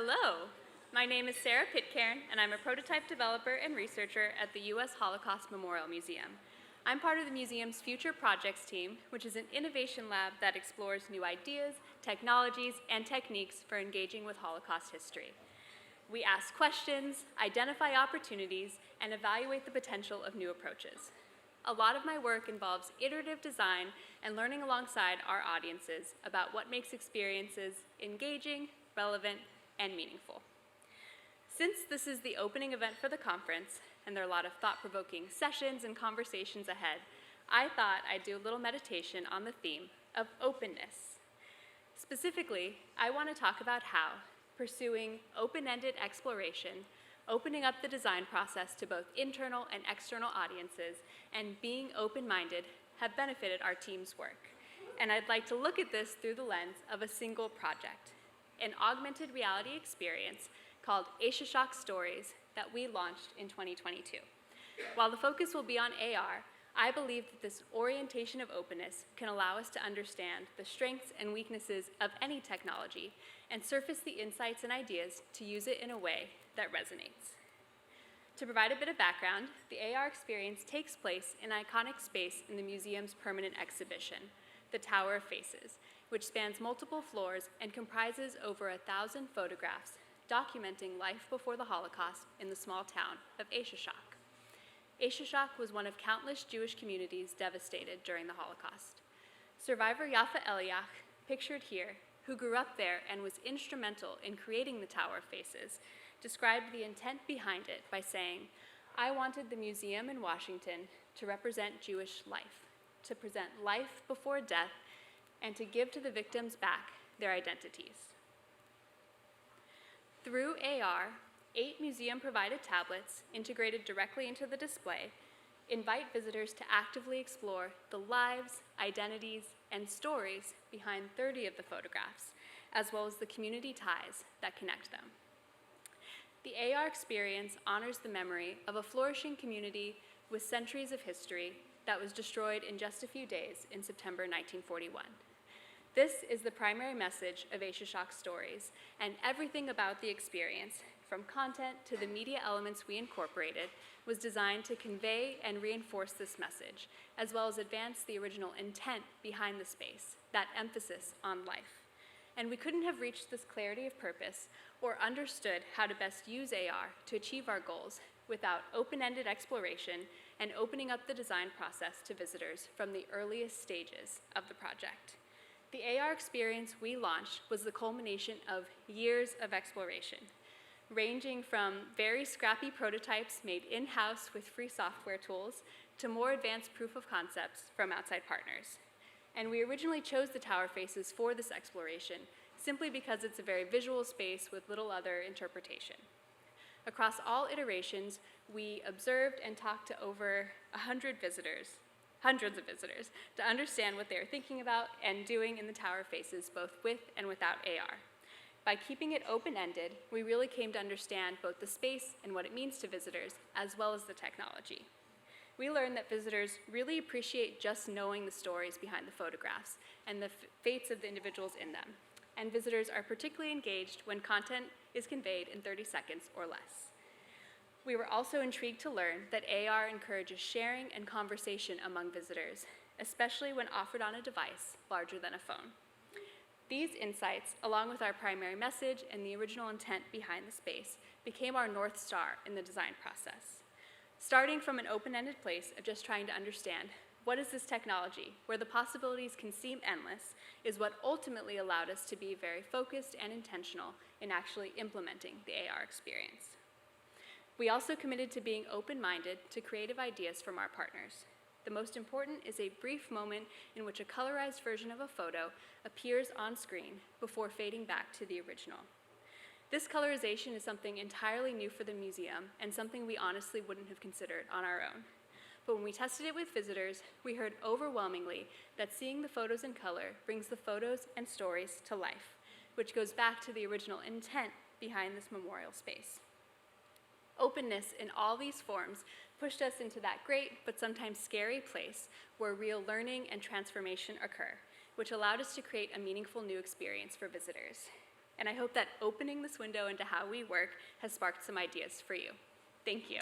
Hello, my name is Sara Pitcairn, and I'm a prototype developer and researcher at the U.S. Holocaust Memorial Museum. I'm part of the museum's Future Projects team, which is an innovation lab that explores new ideas, technologies, and techniques for engaging with Holocaust history. We ask questions, identify opportunities, and evaluate the potential of new approaches. A lot of my work involves iterative design and learning alongside our audiences about what makes experiences engaging, relevant, and meaningful. Since this is the opening event for the conference, and there are a lot of thought-provoking sessions and conversations ahead, I thought I'd do a little meditation on the theme of openness. Specifically, I want to talk about how pursuing open-ended exploration, opening up the design process to both internal and external audiences, and being open-minded have benefited our team's work. And I'd like to look at this through the lens of a single project, an augmented reality experience called Shock Stories that we launched in 2022. While the focus will be on AR, I believe that this orientation of openness can allow us to understand the strengths and weaknesses of any technology and surface the insights and ideas to use it in a way that resonates. To provide a bit of background, the AR experience takes place in an iconic space in the museum's permanent exhibition, the Tower of Faces, which spans multiple floors and comprises over 1,000 photographs documenting life before the Holocaust in the small town of Shock. Shock was one of countless Jewish communities devastated during the Holocaust. Survivor Yafa Eliach, pictured here, who grew up there and was instrumental in creating the Tower of Faces, described the intent behind it by saying, "I wanted the museum in Washington to represent Jewish life, to present life before death, and to give to the victims back their identities." Through AR, 8 museum-provided tablets integrated directly into the display invite visitors to actively explore the lives, identities, and stories behind 30 of the photographs, as well as the community ties that connect them. The AR experience honors the memory of a flourishing community with centuries of history that was destroyed in just a few days in September 1941. This is the primary message of Shock Stories, and everything about the experience, from content to the media elements we incorporated, was designed to convey and reinforce this message, as well as advance the original intent behind the space, that emphasis on life. And we couldn't have reached this clarity of purpose or understood how to best use AR to achieve our goals without open-ended exploration and opening up the design process to visitors from the earliest stages of the project. The AR experience we launched was the culmination of years of exploration, ranging from very scrappy prototypes made in-house with free software tools to more advanced proof of concepts from outside partners. And we originally chose the Tower Faces for this exploration simply because it's a very visual space with little other interpretation. Across all iterations, we observed and talked to over 100 visitors, hundreds of visitors, to understand what they were thinking about and doing in the Tower Faces, both with and without AR. By keeping it open-ended, we really came to understand both the space and what it means to visitors, as well as the technology. We learned that visitors really appreciate just knowing the stories behind the photographs and the fates of the individuals in them. And visitors are particularly engaged when content is conveyed in 30 seconds or less. We were also intrigued to learn that AR encourages sharing and conversation among visitors, especially when offered on a device larger than a phone. These insights, along with our primary message and the original intent behind the space, became our North Star in the design process. Starting from an open-ended place of just trying to understand what is this technology, where the possibilities can seem endless, is what ultimately allowed us to be very focused and intentional in actually implementing the AR experience. We also committed to being open-minded to creative ideas from our partners. The most important is a brief moment in which a colorized version of a photo appears on screen before fading back to the original. This colorization is something entirely new for the museum and something we honestly wouldn't have considered on our own. But when we tested it with visitors, we heard overwhelmingly that seeing the photos in color brings the photos and stories to life, which goes back to the original intent behind this memorial space. Openness in all these forms pushed us into that great but sometimes scary place where real learning and transformation occur, which allowed us to create a meaningful new experience for visitors. and I hope that opening this window into how we work has sparked some ideas for you. Thank you.